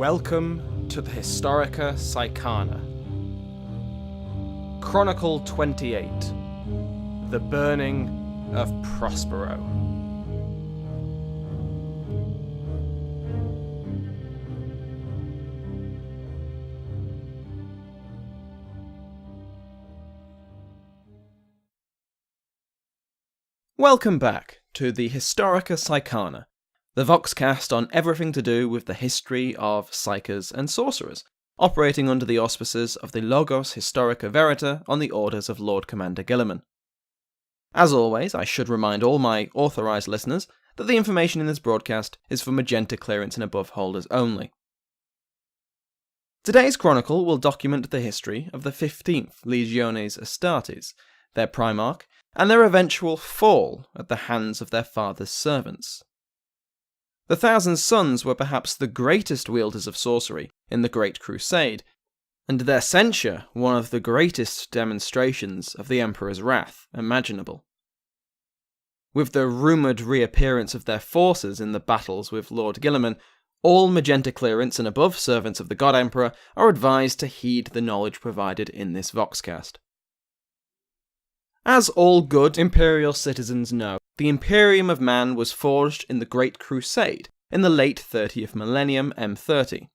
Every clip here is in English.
Welcome to the Historica Psychana. Chronicle 28. The Burning of Prospero. Welcome back to the Historica Psychana, the Voxcast on everything to do with the history of psychers and sorcerers, operating under the auspices of the Logos Historica Verita on the orders of Lord Commander Guilliman. As always, I should remind all my authorised listeners that the information in this broadcast is for magenta clearance and above holders only. Today's chronicle will document the history of the 15th Legiones Astartes, their primarch, and their eventual fall at the hands of their father's servants. The Thousand Sons were perhaps the greatest wielders of sorcery in the Great Crusade, and their censure one of the greatest demonstrations of the Emperor's wrath imaginable. With the rumoured reappearance of their forces in the battles with Lord Guilliman, all magenta clearance and above servants of the God Emperor are advised to heed the knowledge provided in this Voxcast. As all good Imperial citizens know, the Imperium of Man was forged in the Great Crusade in the late 30th millennium M30.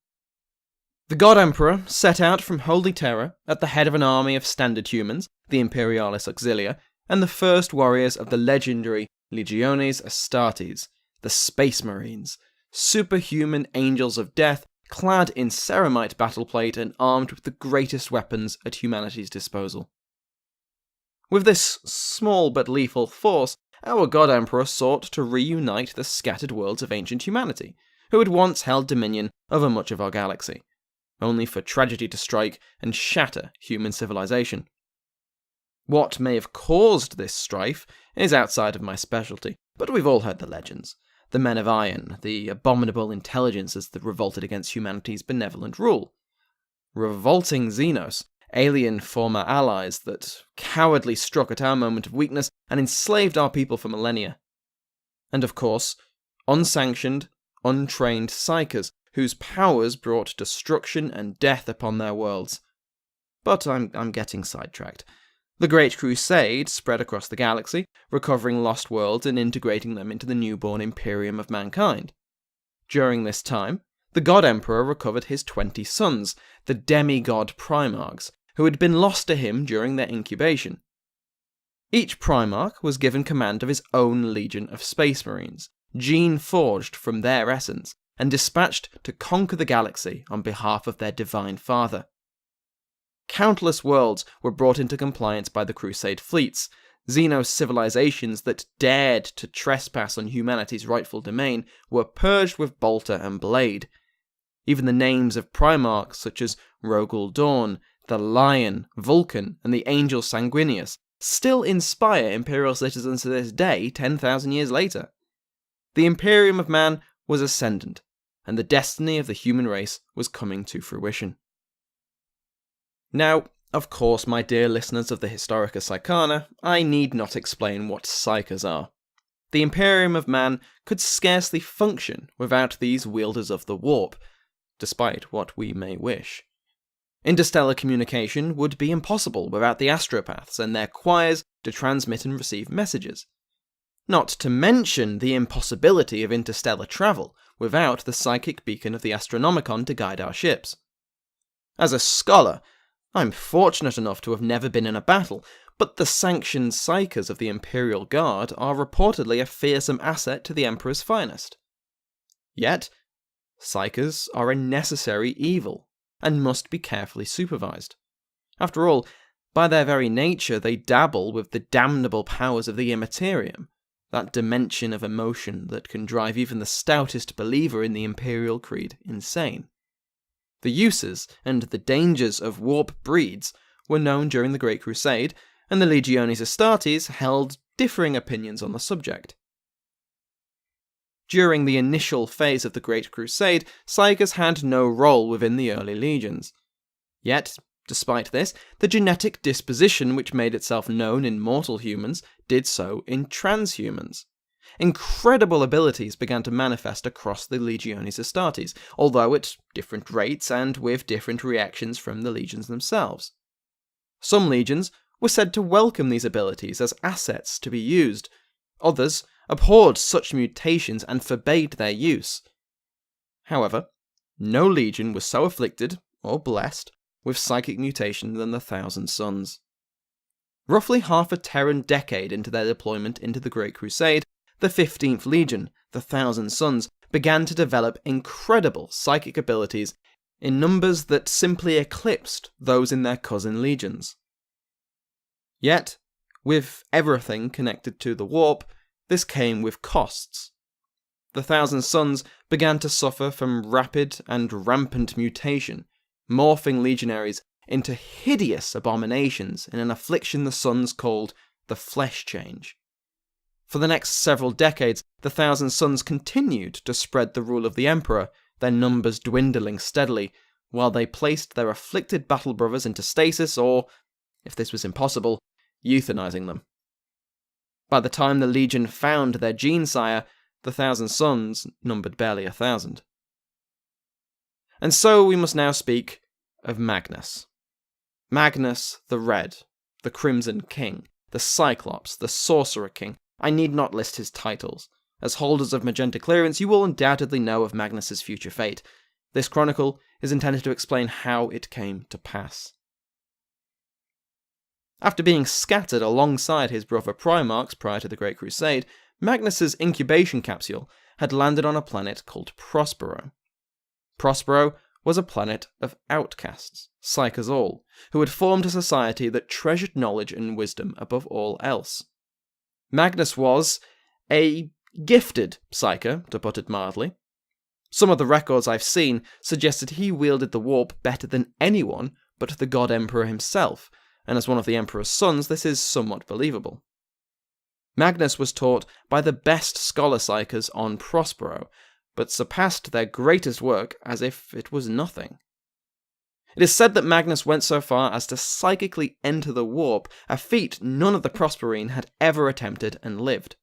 The God Emperor set out from Holy Terror at the head of an army of standard humans, the Imperialis Auxilia, and the first warriors of the legendary Legiones Astartes, the Space Marines, superhuman angels of death clad in ceramite battleplate and armed with the greatest weapons at humanity's disposal. With this small but lethal force, our God Emperor sought to reunite the scattered worlds of ancient humanity, who had once held dominion over much of our galaxy, only for tragedy to strike and shatter human civilization. What may have caused this strife is outside of my specialty, but we've all heard the legends. The Men of Iron, the abominable intelligences that revolted against humanity's benevolent rule. Revolting Xenos, alien former allies that cowardly struck at our moment of weakness and enslaved our people for millennia. And of course, unsanctioned, untrained psychers whose powers brought destruction and death upon their worlds. But I'm getting sidetracked. The Great Crusade spread across the galaxy, recovering lost worlds and integrating them into the newborn Imperium of mankind. During this time, the God Emperor recovered his 20 sons, the demigod primarchs, who had been lost to him during their incubation. Each primarch was given command of his own legion of space marines, gene-forged from their essence, and dispatched to conquer the galaxy on behalf of their divine father. Countless worlds were brought into compliance by the Crusade fleets. Xenos civilizations that dared to trespass on humanity's rightful domain were purged with bolter and blade. Even the names of primarchs such as Rogel Dawn, the Lion, Vulcan, and the Angel Sanguinius still inspire Imperial citizens to this day 10,000 years later. The Imperium of Man was ascendant, and the destiny of the human race was coming to fruition. Now, of course, my dear listeners of the Historica Psychana, I need not explain what psychers are. The Imperium of Man could scarcely function without these wielders of the warp, despite what we may wish. Interstellar communication would be impossible without the astropaths and their choirs to transmit and receive messages. Not to mention the impossibility of interstellar travel without the psychic beacon of the Astronomicon to guide our ships. As a scholar, I'm fortunate enough to have never been in a battle, but the sanctioned psychers of the Imperial Guard are reportedly a fearsome asset to the Emperor's finest. Yet, psychers are a necessary evil, and must be carefully supervised. After all, by their very nature they dabble with the damnable powers of the immaterium, that dimension of emotion that can drive even the stoutest believer in the Imperial Creed insane. The uses and the dangers of warp breeds were known during the Great Crusade, and the Legiones Astartes held differing opinions on the subject. During the initial phase of the Great Crusade, psychers had no role within the early legions. Yet, despite this, the genetic disposition which made itself known in mortal humans did so in transhumans. incredible abilities began to manifest across the Legiones Astartes, although at different rates and with different reactions from the legions themselves. Some legions were said to welcome these abilities as assets to be used. Others abhorred such mutations and forbade their use. However, no legion was so afflicted, or blessed, with psychic mutation than the Thousand Sons. Roughly half a Terran decade into their deployment into the Great Crusade, the 15th Legion, the Thousand Sons, began to develop incredible psychic abilities in numbers that simply eclipsed those in their cousin legions. Yet, with everything connected to the warp, this came with costs. The Thousand Sons began to suffer from rapid and rampant mutation, morphing legionaries into hideous abominations in an affliction the Sons called the Flesh Change. For the next several decades, the Thousand Sons continued to spread the rule of the Emperor, their numbers dwindling steadily, while they placed their afflicted battle brothers into stasis or, if this was impossible, euthanizing them. By the time the Legion found their gene sire, the Thousand Sons numbered barely 1,000. And so we must now speak of Magnus. Magnus the Red, the Crimson King, the Cyclops, the Sorcerer King. I need not list his titles. As holders of Magenta clearance, you will undoubtedly know of Magnus's future fate. This chronicle is intended to explain how it came to pass. After being scattered alongside his brother Primarchs prior to the Great Crusade, Magnus's incubation capsule had landed on a planet called Prospero. Prospero was a planet of outcasts, psychers all, who had formed a society that treasured knowledge and wisdom above all else. Magnus was a gifted psyker, to put it mildly. Some of the records I've seen suggested he wielded the warp better than anyone but the God Emperor himself, and as one of the Emperor's sons, this is somewhat believable. Magnus was taught by the best scholar psychers on Prospero, but surpassed their greatest work as if it was nothing. It is said that Magnus went so far as to psychically enter the warp, a feat none of the Prosperine had ever attempted and lived.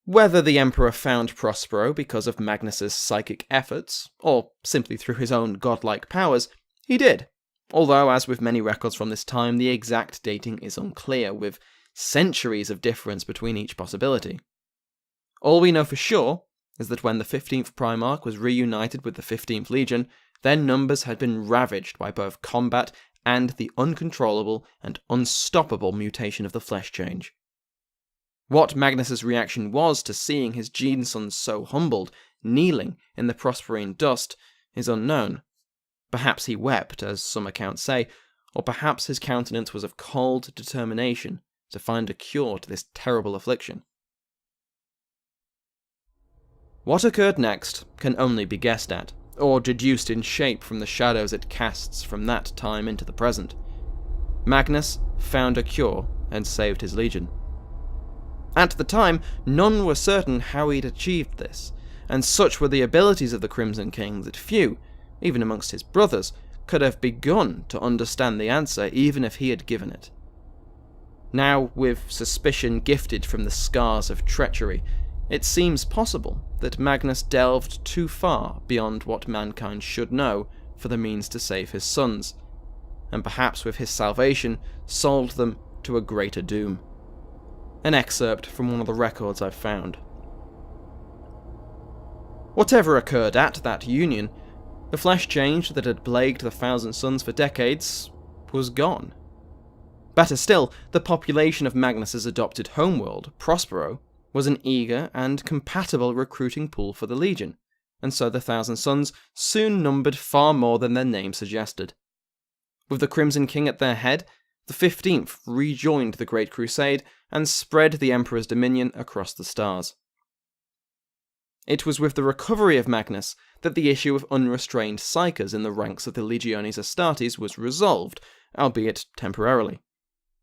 Whether the Emperor found Prospero because of Magnus's psychic efforts, or simply through his own godlike powers, he did, although, as with many records from this time, the exact dating is unclear, with centuries of difference between each possibility. All we know for sure is that when the 15th Primarch was reunited with the 15th Legion, their numbers had been ravaged by both combat and the uncontrollable and unstoppable mutation of the Flesh Change. What Magnus's reaction was to seeing his gene sons so humbled, kneeling in the Prosperine dust, is unknown. Perhaps he wept, as some accounts say, or perhaps his countenance was of cold determination to find a cure to this terrible affliction. What occurred next can only be guessed at, or deduced in shape from the shadows it casts from that time into the present. Magnus found a cure and saved his legion. At the time, none were certain how he'd achieved this, and such were the abilities of the Crimson King that few, even amongst his brothers, could have begun to understand the answer even if he had given it. Now, with suspicion gifted from the scars of treachery, it seems possible that Magnus delved too far beyond what mankind should know for the means to save his sons, and perhaps with his salvation sold them to a greater doom. An excerpt from one of the records I've found. Whatever occurred at that union, the flesh change that had plagued the Thousand Sons for decades was gone. Better still, the population of Magnus's adopted homeworld, Prospero, was an eager and compatible recruiting pool for the Legion, and so the Thousand Sons soon numbered far more than their name suggested. With the Crimson King at their head, the 15th rejoined the Great Crusade and spread the Emperor's dominion across the stars. It was with the recovery of Magnus that the issue of unrestrained psychers in the ranks of the Legiones Astartes was resolved, albeit temporarily.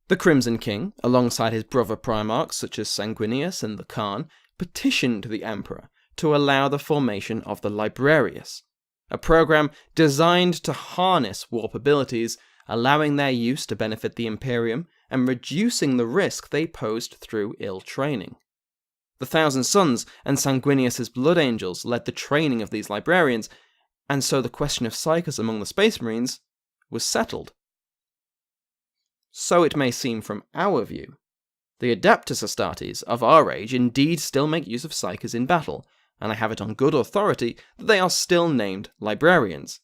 The Crimson King, alongside his brother Primarchs such as Sanguinius and the Khan, petitioned the Emperor to allow the formation of the Librarius, a program designed to harness warp abilities, allowing their use to benefit the Imperium and reducing the risk they posed through ill training. The Thousand Sons and Sanguinius's Blood Angels led the training of these librarians, and so the question of psychers among the Space Marines was settled. So it may seem from our view, the Adeptus Astartes of our age indeed still make use of psychers in battle, and I have it on good authority that they are still named librarians.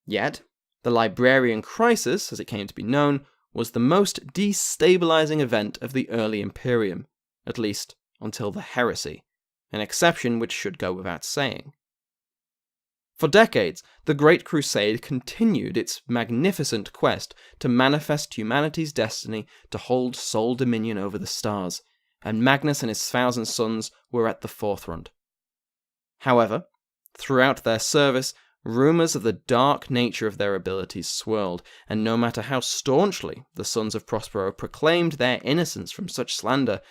Yet, the Librarian Crisis, as it came to be known, was the most destabilizing event of the early Imperium, at least until the Heresy, an exception which should go without saying. For decades, the Great Crusade continued its magnificent quest to manifest humanity's destiny to hold sole dominion over the stars, and Magnus and his 1,000 sons were at the forefront. However, throughout their service, rumours of the dark nature of their abilities swirled, and no matter how staunchly the sons of Prospero proclaimed their innocence from such slander,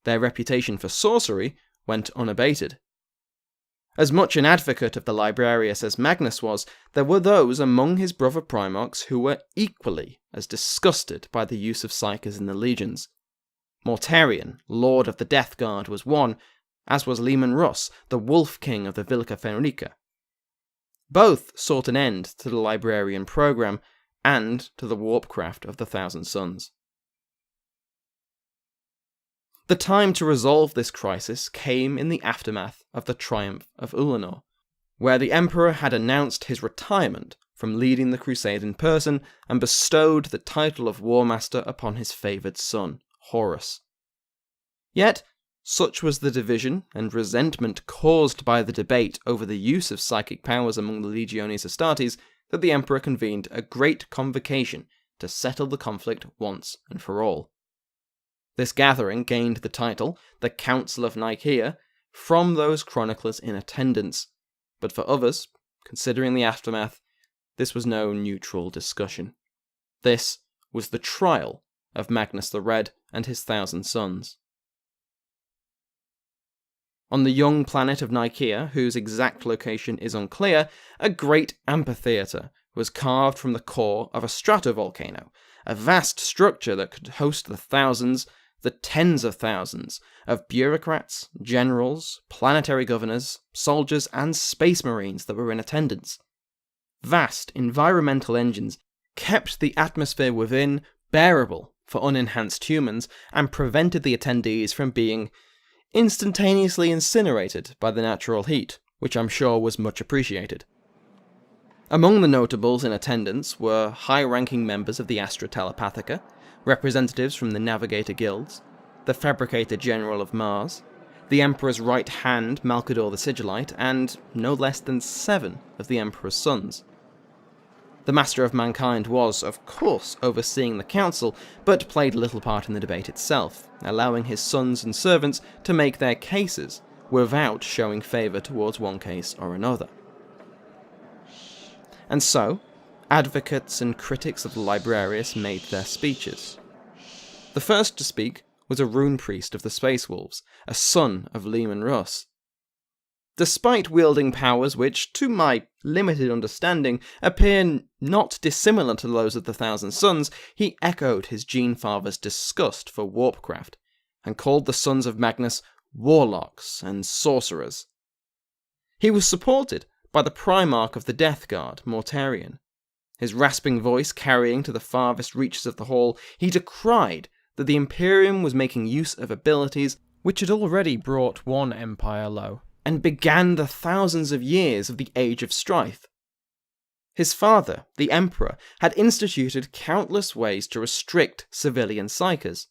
their reputation for sorcery went unabated. As much an advocate of the Librarius as Magnus was, there were those among his brother Primarchs who were equally as disgusted by the use of psychers in the legions. Mortarion, Lord of the Death Guard, was one, as was Leman Russ, the Wolf King of the Vilica Fenrica. Both sought an end to the Librarian program and to the warpcraft of the Thousand Sons. The time to resolve this crisis came in the aftermath of the triumph of Ulanor, where the Emperor had announced his retirement from leading the crusade in person and bestowed the title of War Master upon his favoured son, Horus. Yet, such was the division and resentment caused by the debate over the use of psychic powers among the Legiones Astartes that the Emperor convened a great convocation to settle the conflict once and for all. This gathering gained the title, the Council of Nikaea, from those chroniclers in attendance, but for others, considering the aftermath, this was no neutral discussion. This was the trial of Magnus the Red and his 1,000 sons. On the young planet of Nikaea, whose exact location is unclear, a great amphitheatre was carved from the core of a stratovolcano, a vast structure that could host the thousands, the tens of thousands, of bureaucrats, generals, planetary governors, soldiers, and space marines that were in attendance. Vast environmental engines kept the atmosphere within bearable for unenhanced humans and prevented the attendees from being instantaneously incinerated by the natural heat, which I'm sure was much appreciated. Among the notables in attendance were high-ranking members of the Astra Telepathica, representatives from the Navigator Guilds, the Fabricator General of Mars, the Emperor's right hand Malkador the Sigillite, and no less than 7 of the Emperor's sons. The Master of Mankind was, of course, overseeing the council, but played little part in the debate itself, allowing his sons and servants to make their cases without showing favour towards one case or another. And so, advocates and critics of the Librarius made their speeches. The first to speak was a rune priest of the Space Wolves, a son of Leman Russ. Despite wielding powers which, to my limited understanding, appear not dissimilar to those of the 1,000 Sons, he echoed his Gene-father's disgust for warpcraft, and called the sons of Magnus warlocks and sorcerers. He was supported by the Primarch of the Death Guard, Mortarion. His rasping voice carrying to the farthest reaches of the hall, he decried that the Imperium was making use of abilities which had already brought one empire low, and began the thousands of years of the Age of Strife. His father, the Emperor, had instituted countless ways to restrict civilian psychers.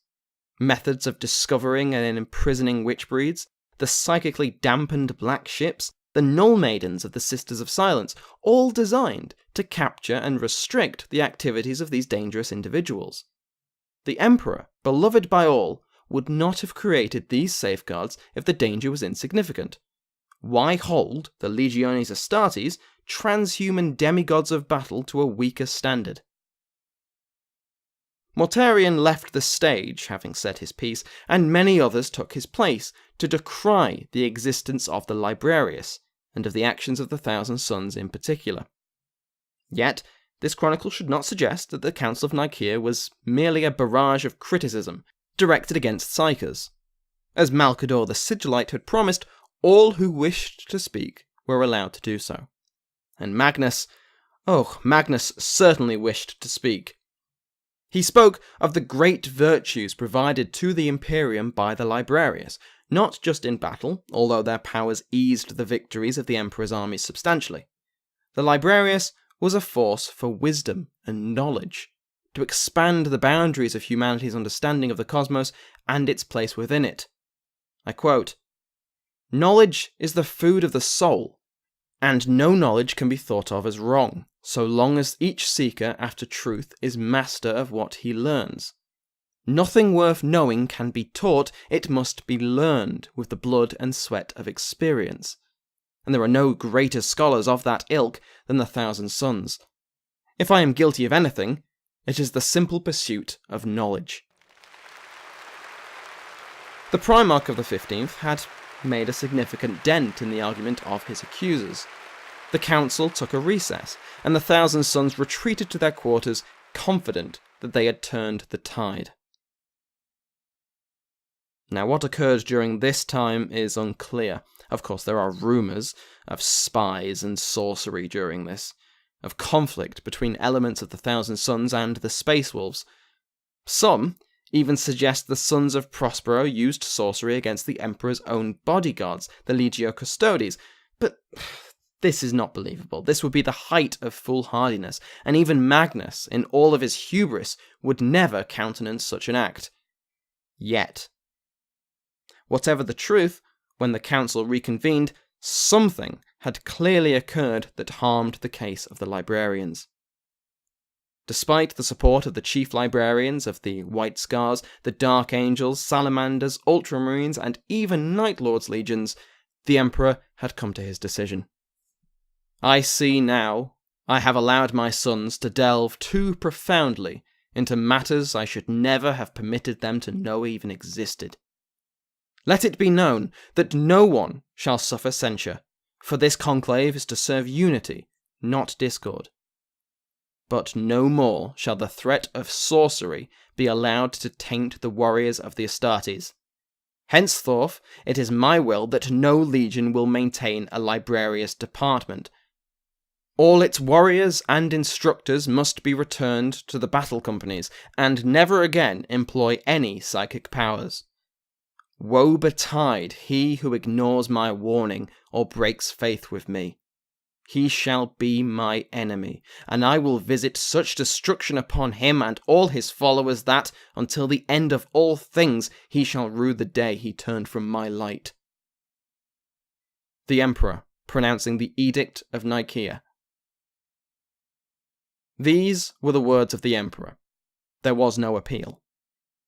Methods of discovering and imprisoning witch breeds, the psychically dampened black ships, the Null Maidens of the Sisters of Silence, all designed to capture and restrict the activities of these dangerous individuals. The Emperor, beloved by all, would not have created these safeguards if the danger was insignificant. Why hold the Legiones Astartes, transhuman demigods of battle, to a weaker standard? Mortarion left the stage, having said his piece, and many others took his place, to decry the existence of the Librarius, and of the actions of the 1,000 Sons in particular. Yet, this chronicle should not suggest that the Council of Nikaea was merely a barrage of criticism directed against psychers. As Malcador the Sigillite had promised, all who wished to speak were allowed to do so. And Magnus certainly wished to speak. He spoke of the great virtues provided to the Imperium by the Librarius, not just in battle, although their powers eased the victories of the Emperor's armies substantially. The Librarius was a force for wisdom and knowledge, to expand the boundaries of humanity's understanding of the cosmos and its place within it. I quote, "Knowledge is the food of the soul, and no knowledge can be thought of as wrong, so long as each seeker after truth is master of what he learns. Nothing worth knowing can be taught, it must be learned with the blood and sweat of experience. And there are no greater scholars of that ilk than the Thousand Sons. If I am guilty of anything, it is the simple pursuit of knowledge." The Primarch of the 15th had made a significant dent in the argument of his accusers. The council took a recess, and the Thousand Sons retreated to their quarters, confident that they had turned the tide. Now, what occurred during this time is unclear. Of course, there are rumours of spies and sorcery during this, of conflict between elements of the Thousand Sons and the Space Wolves. Some even suggest the sons of Prospero used sorcery against the Emperor's own bodyguards, the Legio Custodes, but this is not believable. This would be the height of foolhardiness, and even Magnus, in all of his hubris, would never countenance such an act. Yet. Whatever the truth, when the council reconvened, something had clearly occurred that harmed the case of the librarians. Despite the support of the chief librarians of the White Scars, the Dark Angels, Salamanders, Ultramarines, and even Night Lord's legions, the Emperor had come to his decision. "I see now I have allowed my sons to delve too profoundly into matters I should never have permitted them to know even existed. Let it be known that no one shall suffer censure, for this conclave is to serve unity, not discord. But no more shall the threat of sorcery be allowed to taint the warriors of the Astartes. Henceforth, it is my will that no legion will maintain a librarius department. All its warriors and instructors must be returned to the battle companies, and never again employ any psychic powers. Woe betide he who ignores my warning or breaks faith with me. He shall be my enemy, and I will visit such destruction upon him and all his followers that, until the end of all things, he shall rue the day he turned from my light." The Emperor pronouncing the Edict of Nikaea. These were the words of the Emperor. There was no appeal.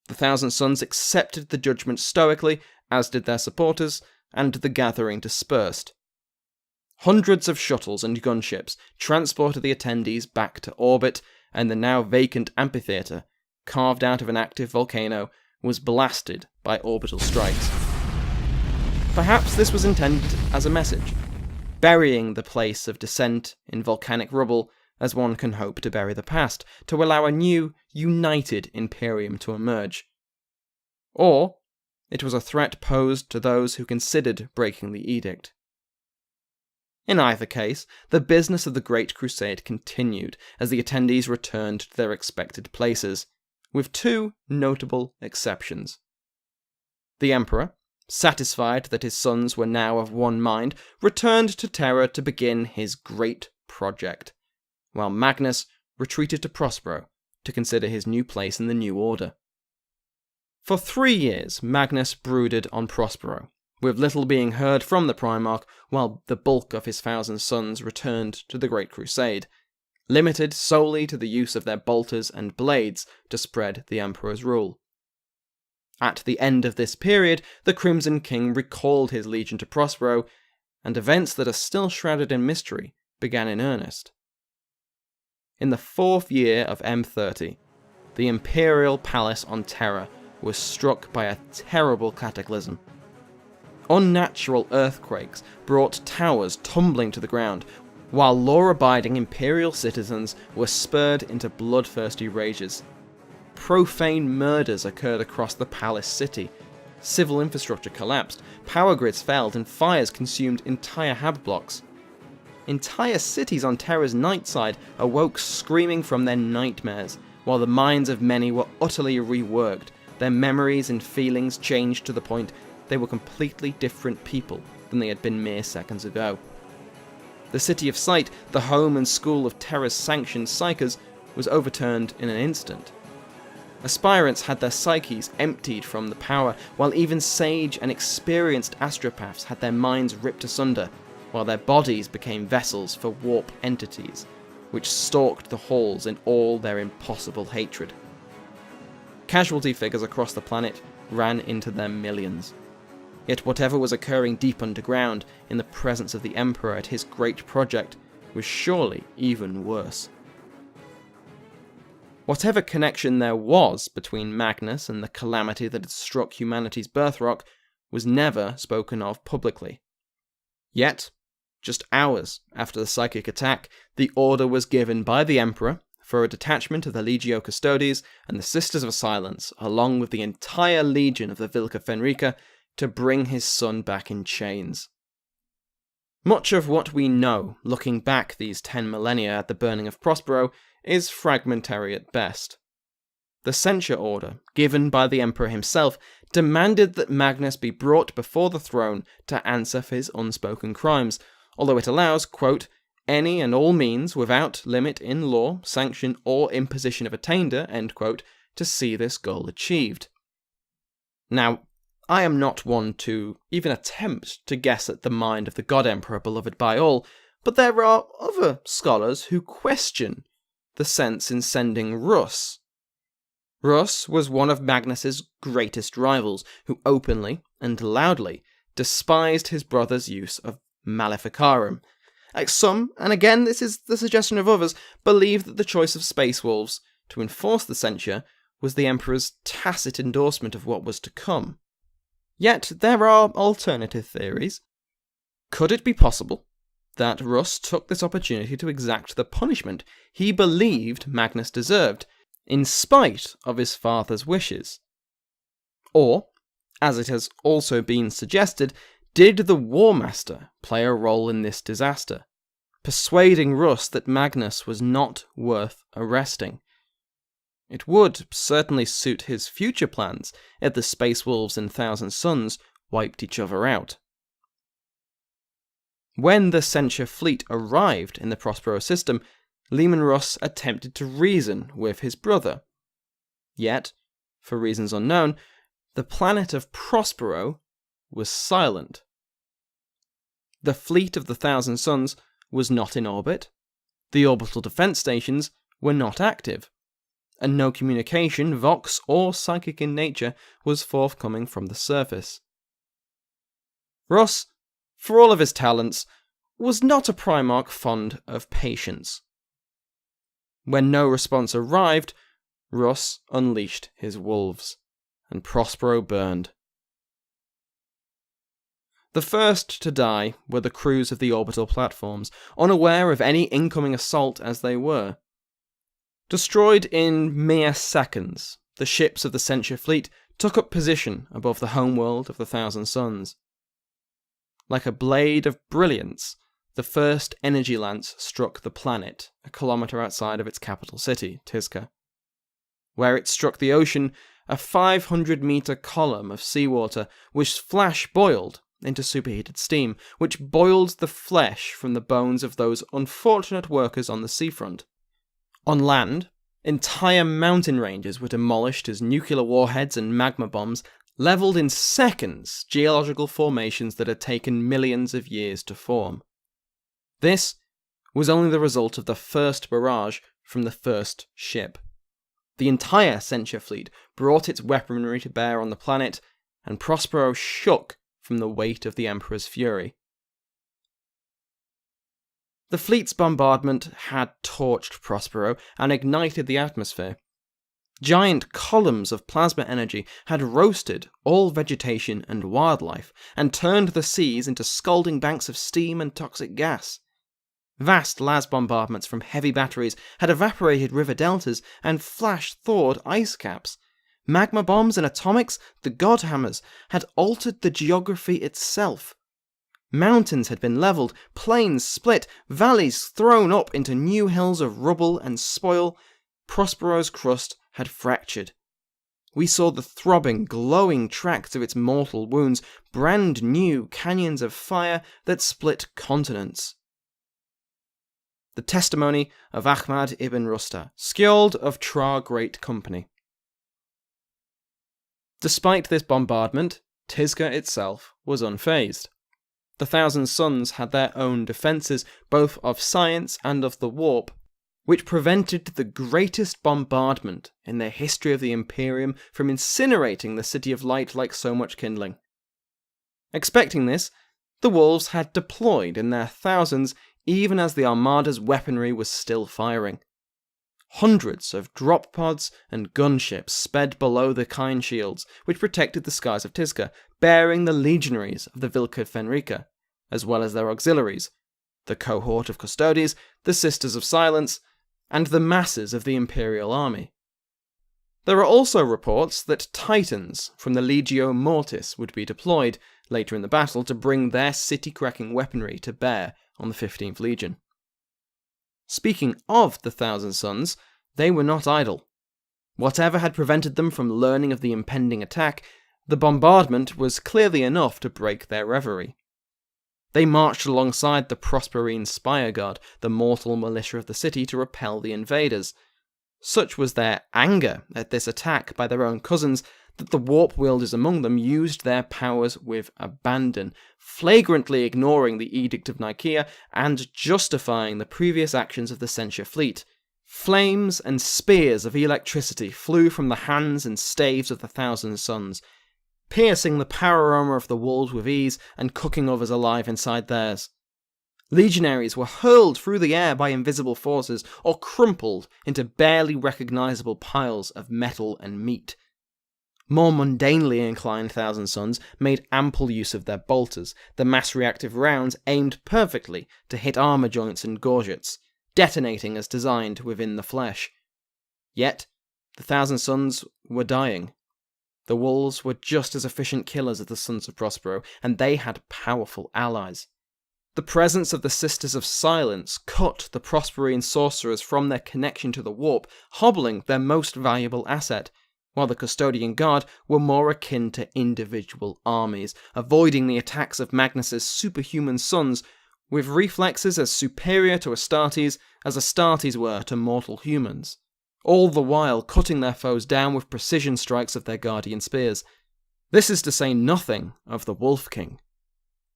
The Thousand Sons accepted the judgment stoically, as did their supporters, and the gathering dispersed. Hundreds of shuttles and gunships transported the attendees back to orbit, and the now vacant amphitheatre, carved out of an active volcano, was blasted by orbital strikes. Perhaps this was intended as a message, burying the place of descent in volcanic rubble as one can hope to bury the past, to allow a new, united Imperium to emerge. Or it was a threat posed to those who considered breaking the edict. In either case, the business of the Great Crusade continued as the attendees returned to their expected places, with two notable exceptions. The Emperor, satisfied that his sons were now of one mind, returned to Terra to begin his great project, while Magnus retreated to Prospero to consider his new place in the new order. For 3 years, Magnus brooded on Prospero, with little being heard from the Primarch, while the bulk of his Thousand Sons returned to the Great Crusade, limited solely to the use of their bolters and blades to spread the Emperor's rule. At the end of this period, the Crimson King recalled his legion to Prospero, and events that are still shrouded in mystery began in earnest. In the 4th year of M30, the Imperial Palace on Terra was struck by a terrible cataclysm. Unnatural earthquakes brought towers tumbling to the ground, while law-abiding Imperial citizens were spurred into bloodthirsty rages. Profane murders occurred across the palace city, civil infrastructure collapsed, power grids failed, and fires consumed entire hab blocks. Entire cities on Terra's night side awoke screaming from their nightmares, while the minds of many were utterly reworked, their memories and feelings changed to the point they were completely different people than they had been mere seconds ago. The City of Sight, the home and school of Terra's sanctioned psychers, was overturned in an instant. Aspirants had their psyches emptied from the power, while even sage and experienced astropaths had their minds ripped asunder, while their bodies became vessels for warp entities, which stalked the halls in all their impossible hatred. Casualty figures across the planet ran into their millions. Yet whatever was occurring deep underground, in the presence of the Emperor at his great project, was surely even worse. Whatever connection there was between Magnus and the calamity that had struck humanity's birthrock was never spoken of publicly. Yet, just hours after the psychic attack, the order was given by the Emperor for a detachment of the Legio Custodes and the Sisters of Silence, along with the entire legion of the Vilca Fenrica, to bring his son back in chains. Much of what we know, looking back these 10 millennia at the burning of Prospero, is fragmentary at best. The censure order, given by the Emperor himself, demanded that Magnus be brought before the throne to answer for his unspoken crimes, although it allows, quote, any and all means without limit in law, sanction, or imposition of attainder, end quote, to see this goal achieved. Now, I am not one to even attempt to guess at the mind of the God Emperor beloved by all, but there are other scholars who question the sense in sending Rus. Rus was one of Magnus's greatest rivals, who openly and loudly despised his brother's use of Maleficarum. Some, and again this is the suggestion of others, believe that the choice of Space Wolves to enforce the censure was the Emperor's tacit endorsement of what was to come. Yet there are alternative theories. Could it be possible that Rus took this opportunity to exact the punishment he believed Magnus deserved, in spite of his father's wishes? Or, as it has also been suggested, did the War Master play a role in this disaster, persuading Rus that Magnus was not worth arresting? It would certainly suit his future plans if the Space Wolves and Thousand Suns wiped each other out. When the censure fleet arrived in the Prospero system, Leman Russ attempted to reason with his brother. Yet, for reasons unknown, the planet of Prospero was silent. The fleet of the Thousand Suns was not in orbit, the orbital defense stations were not active, and no communication, vox or psychic in nature, was forthcoming from the surface. Russ, for all of his talents, was not a Primarch fond of patience. When no response arrived, Russ unleashed his wolves, and Prospero burned. The first to die were the crews of the orbital platforms, unaware of any incoming assault as they were. Destroyed in mere seconds, the ships of the Censure fleet took up position above the homeworld of the Thousand Suns. Like a blade of brilliance, the first energy lance struck the planet, a kilometre outside of its capital city, Tizca. Where it struck the ocean, a 500-metre column of seawater was flash-boiled into superheated steam, which boiled the flesh from the bones of those unfortunate workers on the seafront. On land, entire mountain ranges were demolished as nuclear warheads and magma bombs leveled in seconds geological formations that had taken millions of years to form. This was only the result of the first barrage from the first ship. The entire Censure fleet brought its weaponry to bear on the planet, and Prospero shook from the weight of the Emperor's fury. The fleet's bombardment had torched Prospero and ignited the atmosphere. Giant columns of plasma energy had roasted all vegetation and wildlife, and turned the seas into scalding banks of steam and toxic gas. Vast las bombardments from heavy batteries had evaporated river deltas and flash-thawed ice caps, Magma bombs and atomics, the god hammers, had altered the geography itself. Mountains had been levelled, plains split, valleys thrown up into new hills of rubble and spoil. Prospero's crust had fractured. We saw the throbbing, glowing tracts of its mortal wounds, brand new canyons of fire that split continents. The testimony of Ahmad ibn Rusta, Skjold of Tra Great Company. Despite this bombardment, Tizca itself was unfazed. The Thousand Sons had their own defences, both of science and of the warp, which prevented the greatest bombardment in the history of the Imperium from incinerating the City of Light like so much kindling. Expecting this, the wolves had deployed in their thousands even as the Armada's weaponry was still firing. Hundreds of drop pods and gunships sped below the Kine shields, which protected the skies of Tizca, bearing the legionaries of the Vilca Fenrica, as well as their auxiliaries, the cohort of Custodes, the Sisters of Silence, and the masses of the Imperial army. There are also reports that Titans from the Legio Mortis would be deployed later in the battle to bring their city-cracking weaponry to bear on the 15th Legion. Speaking of the Thousand Sons, they were not idle. Whatever had prevented them from learning of the impending attack, the bombardment was clearly enough to break their reverie. They marched alongside the Prosperine Spire Guard, the mortal militia of the city, to repel the invaders. Such was their anger at this attack by their own cousins that the warp wielders among them used their powers with abandon, flagrantly ignoring the Edict of Nikaea and justifying the previous actions of the Censure fleet. Flames and spears of electricity flew from the hands and staves of the Thousand Sons, piercing the power armor of the wolves with ease and cooking others alive inside theirs. Legionaries were hurled through the air by invisible forces or crumpled into barely recognizable piles of metal and meat. More mundanely inclined Thousand Sons made ample use of their bolters, the mass-reactive rounds aimed perfectly to hit armor joints and gorgets, detonating as designed within the flesh. Yet, the Thousand Sons were dying. The wolves were just as efficient killers as the Sons of Prospero, and they had powerful allies. The presence of the Sisters of Silence cut the Prosperine sorcerers from their connection to the warp, hobbling their most valuable asset, while the Custodian Guard were more akin to individual armies, avoiding the attacks of Magnus's superhuman sons, with reflexes as superior to Astartes as Astartes were to mortal humans, all the while cutting their foes down with precision strikes of their guardian spears. This is to say nothing of the Wolf King.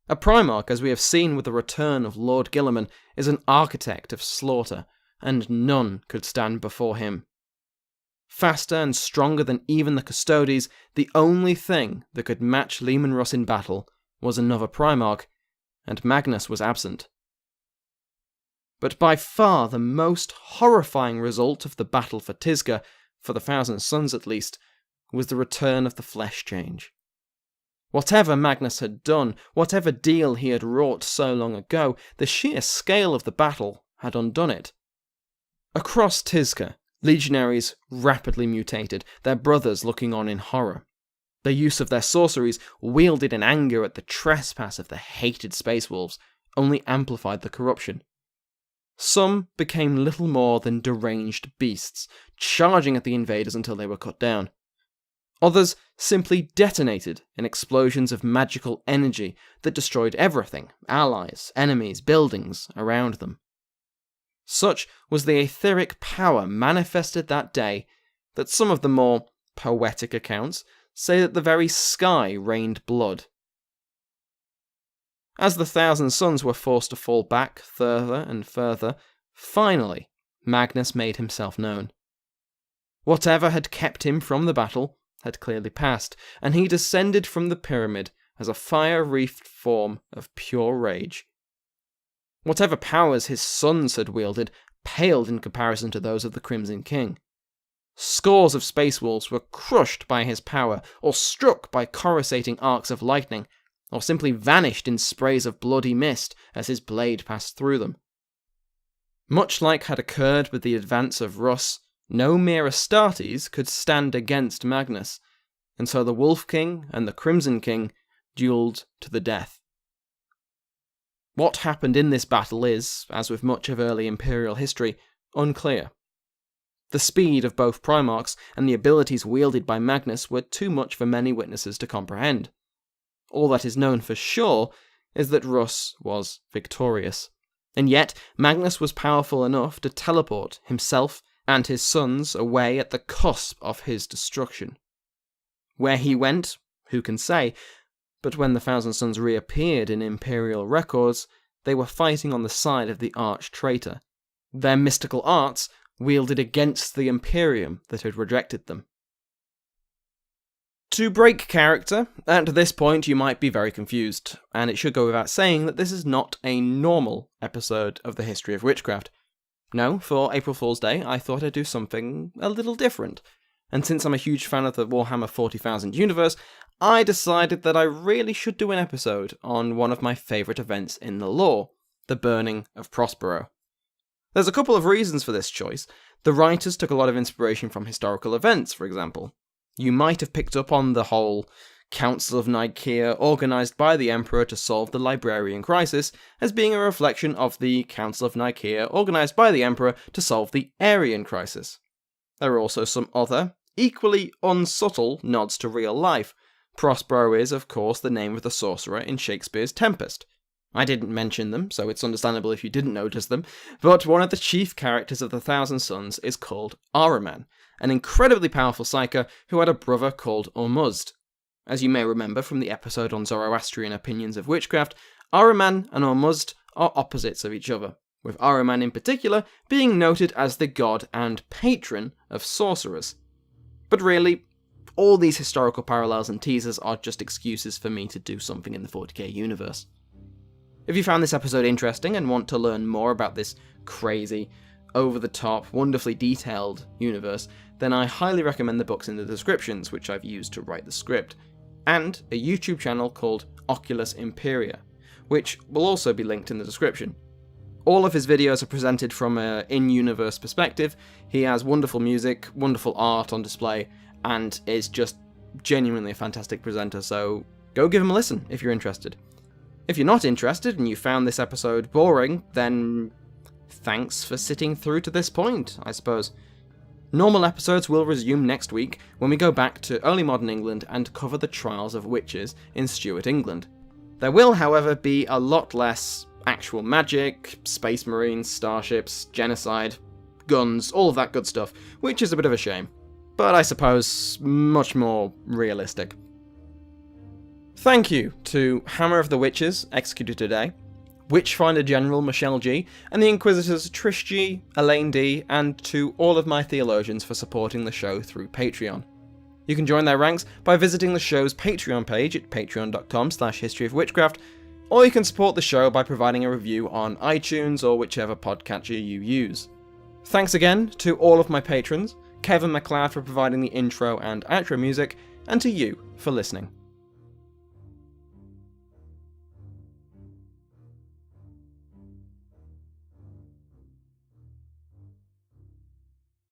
A Primarch, as we have seen with the return of Lord Guilliman, is an architect of slaughter, and none could stand before him. Faster and stronger than even the Custodes, the only thing that could match Leman Russ in battle was another Primarch, and Magnus was absent. But by far the most horrifying result of the battle for Tizca, for the Thousand Sons at least, was the return of the flesh change. Whatever Magnus had done, whatever deal he had wrought so long ago, the sheer scale of the battle had undone it. Across Tizca, legionaries rapidly mutated, their brothers looking on in horror. Their use of their sorceries, wielded in anger at the trespass of the hated Space Wolves, only amplified the corruption. Some became little more than deranged beasts, charging at the invaders until they were cut down. Others simply detonated in explosions of magical energy that destroyed everything, allies, enemies, buildings, around them. Such was the etheric power manifested that day that some of the more poetic accounts say that the very sky rained blood. As the Thousand Sons were forced to fall back further and further, finally Magnus made himself known. Whatever had kept him from the battle had clearly passed, and he descended from the pyramid as a fire-wreathed form of pure rage. Whatever powers his sons had wielded paled in comparison to those of the Crimson King. Scores of Space Wolves were crushed by his power, or struck by coruscating arcs of lightning, or simply vanished in sprays of bloody mist as his blade passed through them. Much like had occurred with the advance of Russ, No mere Astartes could stand against Magnus, and so the Wolf King and the Crimson King duelled to the death. What happened in this battle is, as with much of early Imperial history, unclear. The speed of both Primarchs and the abilities wielded by Magnus were too much for many witnesses to comprehend. All that is known for sure is that Rus was victorious, and yet Magnus was powerful enough to teleport himself and his sons away at the cusp of his destruction. Where he went, who can say, but when the Thousand Sons reappeared in Imperial records, they were fighting on the side of the arch-traitor, their mystical arts wielded against the Imperium that had rejected them. To break character, at this point you might be very confused, and it should go without saying that this is not a normal episode of the history of witchcraft. No, for April Fool's Day, I thought I'd do something a little different, and since I'm a huge fan of the Warhammer 40,000 universe, I decided that I really should do an episode on one of my favourite events in the lore, the burning of Prospero. There's a couple of reasons for this choice. The writers took a lot of inspiration from historical events, for example. You might have picked up on the whole Council of Nikaea organised by the Emperor to solve the librarian crisis as being a reflection of the Council of Nikaea organised by the Emperor to solve the Arian crisis. There are also some other, equally unsubtle nods to real life. Prospero is, of course, the name of the sorcerer in Shakespeare's Tempest. I didn't mention them, so it's understandable if you didn't notice them, but one of the chief characters of the Thousand Sons is called Ahriman, an incredibly powerful psyker who had a brother called Ormuzd. As you may remember from the episode on Zoroastrian opinions of witchcraft, Ahriman and Ormuzd are opposites of each other, with Ahriman in particular being noted as the god and patron of sorcerers. But really, all these historical parallels and teasers are just excuses for me to do something in the 40k universe. If you found this episode interesting and want to learn more about this crazy, over-the-top, wonderfully detailed universe, then I highly recommend the books in the descriptions, which I've used to write the script, and a YouTube channel called Oculus Imperia, which will also be linked in the description. All of his videos are presented from an in-universe perspective. He has wonderful music, wonderful art on display, and is just genuinely a fantastic presenter, so go give him a listen if you're interested. If you're not interested and you found this episode boring, then thanks for sitting through to this point, I suppose. Normal episodes will resume next week when we go back to early modern England and cover the trials of witches in Stuart England. There will, however, be a lot less actual magic, space marines, starships, genocide, guns, all of that good stuff, which is a bit of a shame. But I suppose much more realistic. Thank you to Hammer of the Witches, executed today, Witchfinder General Michelle G, and the Inquisitors Trish G, Elaine D, and to all of my theologians for supporting the show through Patreon. You can join their ranks by visiting the show's Patreon page at patreon.com/historyofwitchcraft, or you can support the show by providing a review on iTunes or whichever podcatcher you use. Thanks again to all of my patrons, Kevin MacLeod for providing the intro and outro music, and to you for listening.